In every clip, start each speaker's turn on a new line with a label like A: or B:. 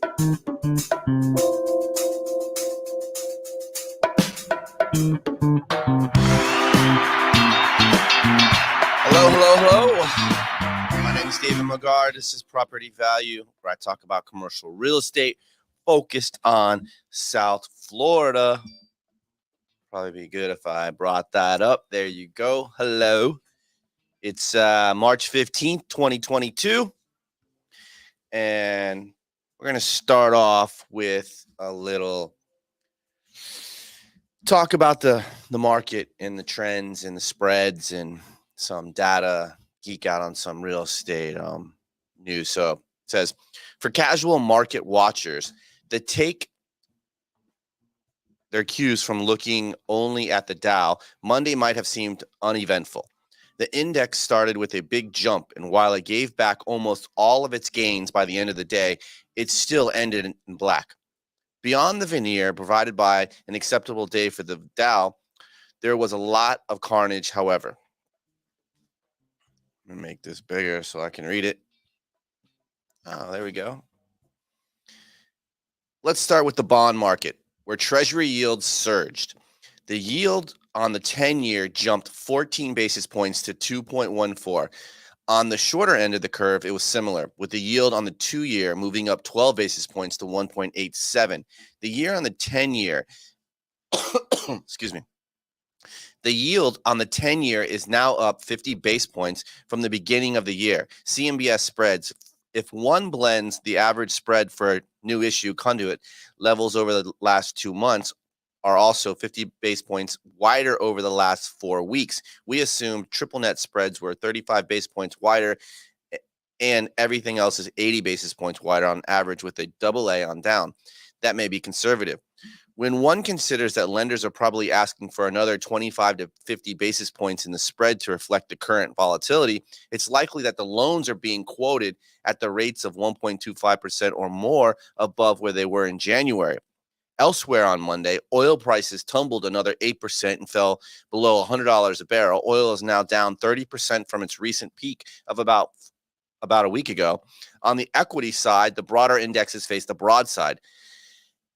A: My name is David McGard. This is Property Value, where I talk about commercial real estate focused on South Florida. Probably be good if I brought that up. There you go. Hello. It's March 15th, 2022. And we're going to start off with a little talk about the market and the trends and the spreads and some data, geek out on some real estate news. So it says, for casual market watchers that take their cues from looking only at the Dow, Monday might have seemed uneventful. The index started with a big jump, and while it gave back almost all of its gains by the end of the day, it still ended in black. Beyond the veneer provided by an acceptable day for the Dow, there was a lot of carnage, however. Let me make this bigger so I can read it. Oh, there we go. Let's start with the bond market, where Treasury yields surged. The yield on the 10-year jumped 14 basis points to 2.14. On the shorter end of the curve, it was similar, with the yield on the 2-year moving up 12 basis points to 1.87. The year on the 10-year, excuse me, the yield on the 10-year is now up 50 basis points from the beginning of the year. CMBS spreads, if one blends the average spread for new issue conduit levels over the last 2 months, are also 50 basis points wider over the last 4 weeks. We assumed triple net spreads were 35 basis points wider, and everything else is 80 basis points wider on average with a double A on down. That may be conservative. When one considers that lenders are probably asking for another 25 to 50 basis points in the spread to reflect the current volatility, it's likely that the loans are being quoted at the rates of 1.25% or more above where they were in January. Elsewhere on Monday, oil prices tumbled another 8% and fell below $100 a barrel. Oil is now down 30% from its recent peak of about a week ago. On the equity side, the broader indexes faced a broadside.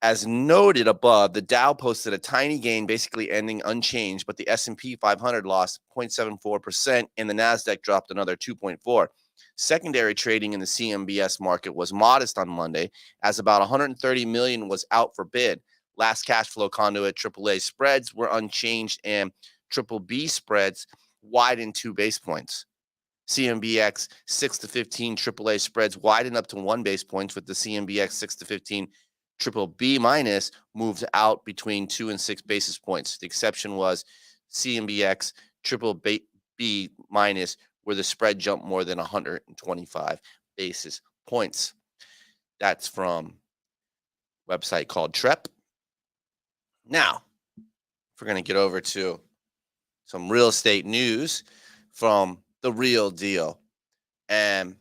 A: As noted above, the Dow posted a tiny gain, basically ending unchanged, but the S&P 500 lost 0.74% and the Nasdaq dropped another 2.4%. Secondary trading in the CMBS market was modest on Monday, as about $130 million was out for bid. Last cash flow conduit AAA spreads were unchanged, and BBB spreads widened 2 basis points. CMBX 6 to 15 AAA spreads widened up to 1 basis point, with the CMBX 6 to 15 BBB minus moves out between 2 and 6 basis points. The exception was CMBX BBB minus, where the spread jumped more than 125 basis points. That's from a website called TREP. Now, if we're going to get over to some real estate news from The Real Deal. And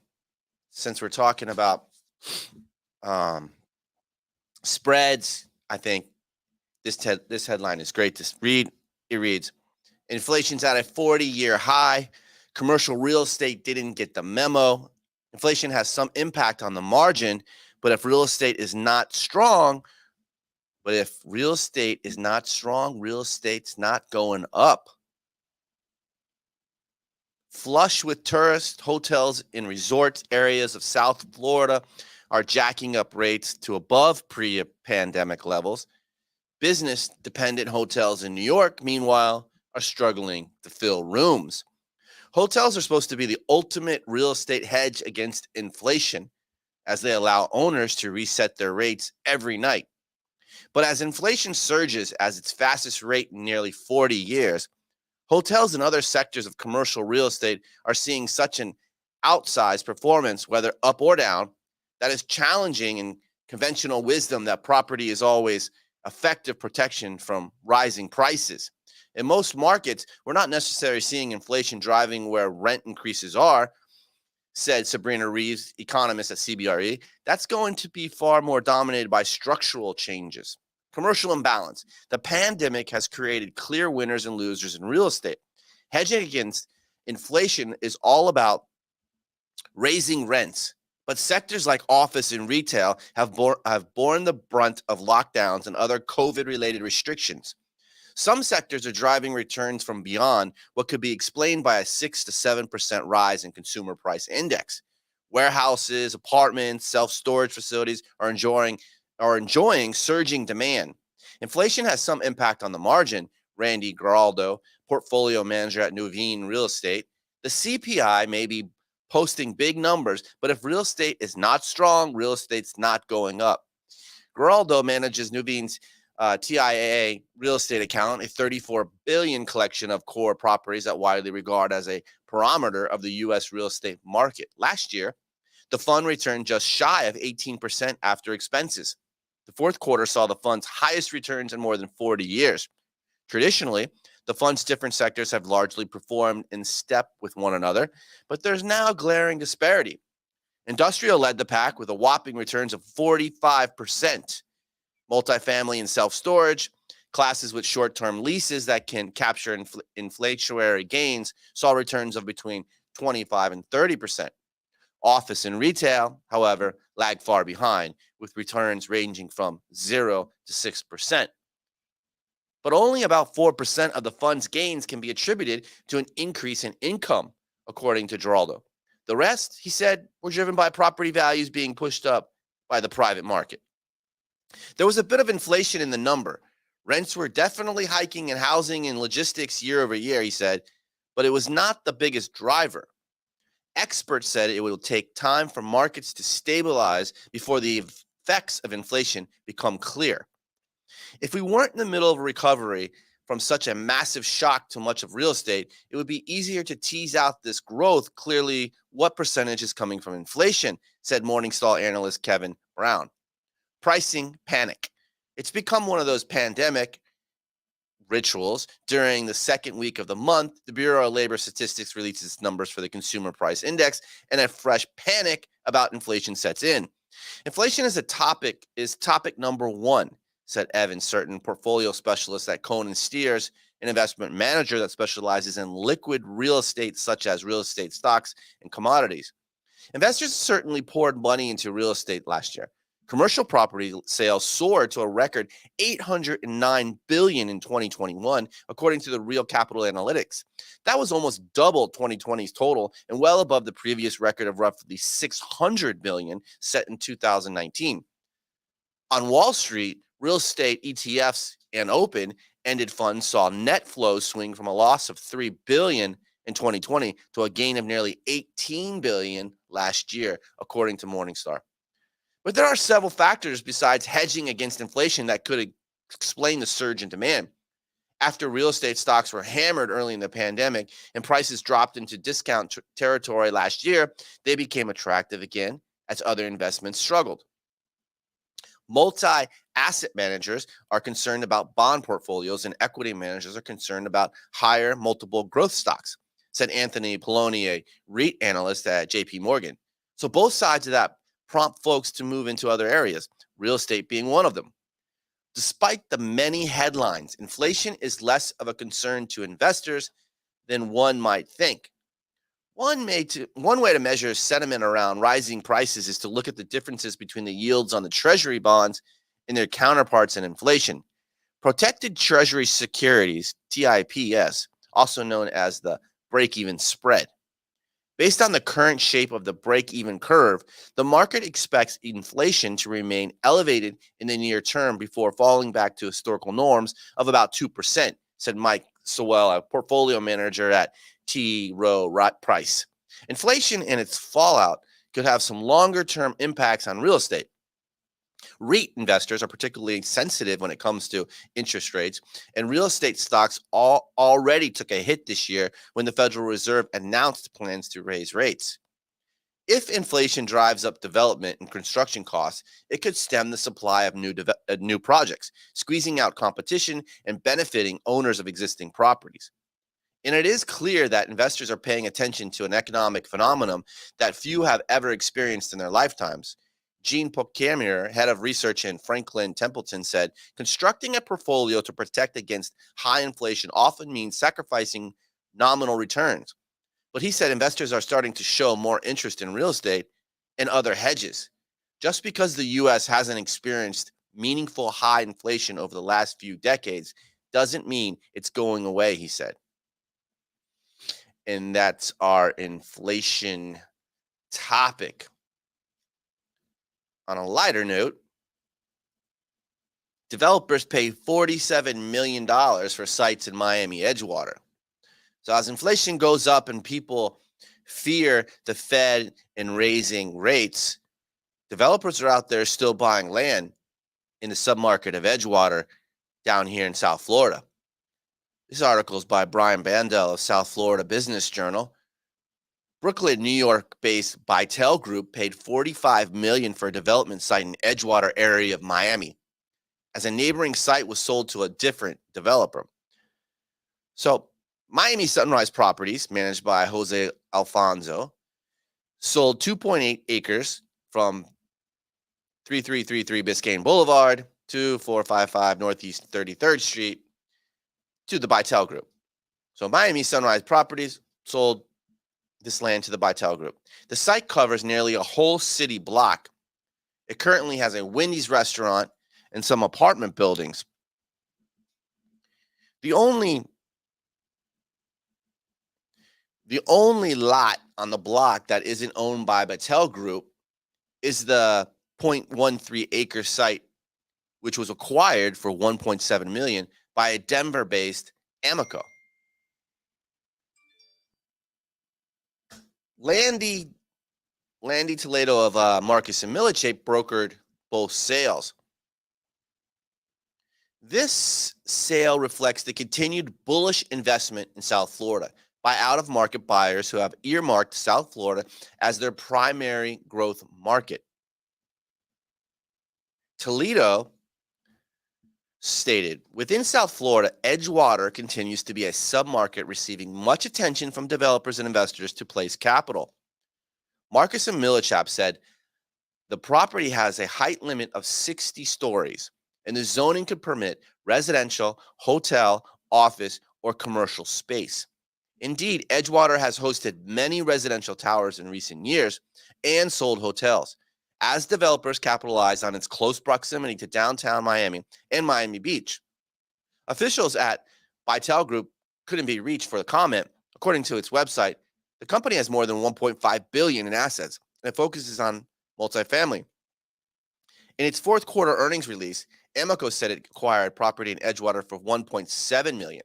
A: since we're talking about spreads, I think this headline is great to read. It reads, inflation's at a 40-year high. Commercial real estate didn't get the memo. Inflation has some impact on the margin, but if real estate is not strong, real estate's not going up. Flush with tourist hotels in resort areas of South Florida are jacking up rates to above pre-pandemic levels. Business-dependent hotels in New York, meanwhile, are struggling to fill rooms. Hotels are supposed to be the ultimate real estate hedge against inflation, as they allow owners to reset their rates every night. But as inflation surges at its fastest rate in nearly 40 years, hotels and other sectors of commercial real estate are seeing such an outsized performance, whether up or down, that is challenging in conventional wisdom that property is always effective protection from rising prices. In most markets, we're not necessarily seeing inflation driving where rent increases are, said Sabrina Reeves, economist at CBRE. That's going to be far more dominated by structural changes. Commercial imbalance. The pandemic has created clear winners and losers in real estate. Hedging against inflation is all about raising rents But sectors like office and retail have borne the brunt of lockdowns and other COVID-related restrictions. Some sectors are driving returns from beyond what could be explained by a 6 to 7% rise in consumer price index. Warehouses, apartments, self-storage facilities are enjoying surging demand. Inflation has some impact on the margin. Randy Giraldo, portfolio manager at Nuveen Real Estate, the CPI may be posting big numbers, but if real estate is not strong, real estate's not going up. Geraldo manages Nuveen's TIAA real estate account, a 34 billion collection of core properties that widely regard as a parameter of the U.S. real estate market. Last year, the fund returned just shy of 18% after expenses. The fourth quarter saw the fund's highest returns in more than 40 years. Traditionally, the fund's different sectors have largely performed in step with one another, but there's now a glaring disparity. Industrial led the pack with a whopping returns of 45%. Multifamily and self-storage, classes with short-term leases that can capture inflationary gains, saw returns of between 25 and 30%. Office and retail, however, lagged far behind, with returns ranging from 0 to 6%. But only about 4% of the fund's gains can be attributed to an increase in income, according to Geraldo. The rest, he said, were driven by property values being pushed up by the private market. There was a bit of inflation in the number. Rents were definitely hiking in housing and logistics year over year, he said, but it was not the biggest driver. Experts said it will take time for markets to stabilize before the effects of inflation become clear. If we weren't in the middle of a recovery from such a massive shock to much of real estate, it would be easier to tease out this growth clearly. What percentage is coming from inflation, said Morningstar analyst Kevin Brown. Pricing panic. It's become one of those pandemic rituals. During the second week of the month, the Bureau of Labor Statistics releases its numbers for the Consumer Price Index, and a fresh panic about inflation sets in. Inflation is topic number one, said Evan Certain, portfolio specialist at Cohen & Steers, an investment manager that specializes in liquid real estate such as real estate stocks and commodities. Investors certainly poured money into real estate last year. Commercial property sales soared to a record $809 billion in 2021, according to the Real Capital Analytics. That was almost double 2020's total and well above the previous record of roughly $600 billion set in 2019. On Wall Street, real estate ETFs and open-ended funds saw net flows swing from a loss of $3 billion in 2020 to a gain of nearly $18 billion last year, according to Morningstar. But there are several factors besides hedging against inflation that could explain the surge in demand. After real estate stocks were hammered early in the pandemic and prices dropped into discount territory last year, they became attractive again as other investments struggled. Multi-asset managers are concerned about bond portfolios, and equity managers are concerned about higher multiple growth stocks, said Anthony Poloni, a REIT analyst at JP Morgan. So both sides of that prompt folks to move into other areas, real estate being one of them. Despite the many headlines, inflation is less of a concern to investors than one might think. One way to measure sentiment around rising prices is to look at the differences between the yields on the Treasury bonds and their counterparts in inflation. Protected Treasury securities, TIPS, also known as the break-even spread. Based on the current shape of the break-even curve, the market expects inflation to remain elevated in the near term before falling back to historical norms of about 2%, said Mike Sewell, a portfolio manager at T. Rowe Price. Inflation and its fallout could have some longer-term impacts on real estate. REIT investors are particularly sensitive when it comes to interest rates, and real estate stocks already took a hit this year when the Federal Reserve announced plans to raise rates. If inflation drives up development and construction costs, it could stem the supply of new projects, squeezing out competition and benefiting owners of existing properties. And it is clear that investors are paying attention to an economic phenomenon that few have ever experienced in their lifetimes. Gene Pochamier, head of research in Franklin Templeton, said, constructing a portfolio to protect against high inflation often means sacrificing nominal returns. But he said investors are starting to show more interest in real estate and other hedges. Just because the US hasn't experienced meaningful high inflation over the last few decades doesn't mean it's going away, he said. And that's our inflation topic. On a lighter note, developers pay $47 million for sites in Miami Edgewater. So as inflation goes up and people fear the Fed and raising rates, developers are out there still buying land in the submarket of Edgewater down here in South Florida. This article is by Brian Bandel of South Florida Business Journal. Brooklyn, New York-based Bytel Group paid $45 million for a development site in Edgewater area of Miami, as a neighboring site was sold to a different developer. So Miami Sunrise Properties, managed by Jose Alfonso, sold 2.8 acres from 3333 Biscayne Boulevard to 455 Northeast 33rd Street to the Bytel Group. So Miami Sunrise Properties sold this land to the Bytel Group. The site covers nearly a whole city block. It currently has a Wendy's restaurant and some apartment buildings. The only lot on the block that isn't owned by Bytel Group is the 0.13 acre site, which was acquired for $1.7 million by a Denver-based Amoco. Landy Toledo of Marcus and Millichap brokered both sales. This sale reflects the continued bullish investment in South Florida by out-of-market buyers who have earmarked South Florida as their primary growth market. Toledo stated, within South Florida, Edgewater continues to be a submarket receiving much attention from developers and investors to place capital. Marcus and Millichap said the property has a height limit of 60 stories, and the zoning could permit residential, hotel, office, or commercial space. Indeed, Edgewater has hosted many residential towers in recent years and sold hotels, as developers capitalize on its close proximity to downtown Miami and Miami Beach. Officials at Bytel Group couldn't be reached for the comment. According to its website, the company has more than $1.5 billion in assets, and it focuses on multifamily. In its fourth quarter earnings release, Amoco said it acquired property in Edgewater for $1.7 million.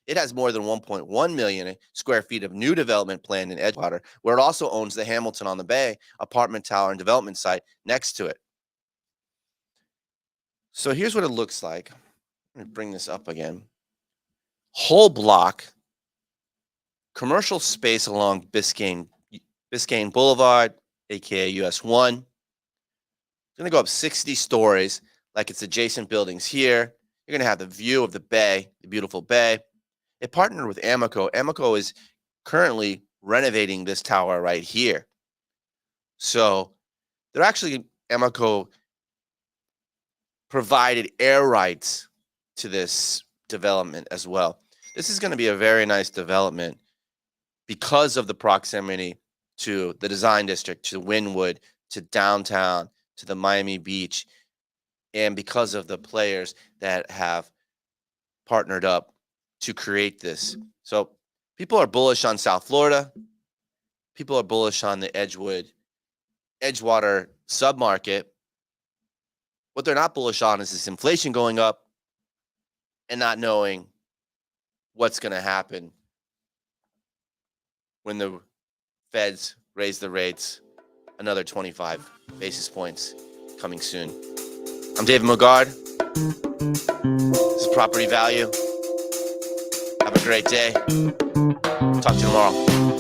A: It has more than 1.1 million square feet of new development planned in Edgewater, where it also owns the Hamilton on the Bay apartment tower and development site next to it. So here's what it looks like. Let me bring this up again. Whole block, commercial space along Biscayne Boulevard, aka US 1. It's going to go up 60 stories like it's adjacent buildings here. You're going to have the view of the bay, the beautiful bay. It partnered with Amoco. Amoco is currently renovating this tower right here. So they're actually, Amoco provided air rights to this development as well. This is going to be a very nice development because of the proximity to the design district, to Wynwood, to downtown, to the Miami Beach, and because of the players that have partnered up to create this. So people are bullish on South Florida. People are bullish on the Edgewater submarket. What they're not bullish on is this inflation going up and not knowing what's going to happen when the Feds raise the rates another 25 basis points coming soon. I'm David Mogard. This is Property Value. Have a great day. Talk to you tomorrow.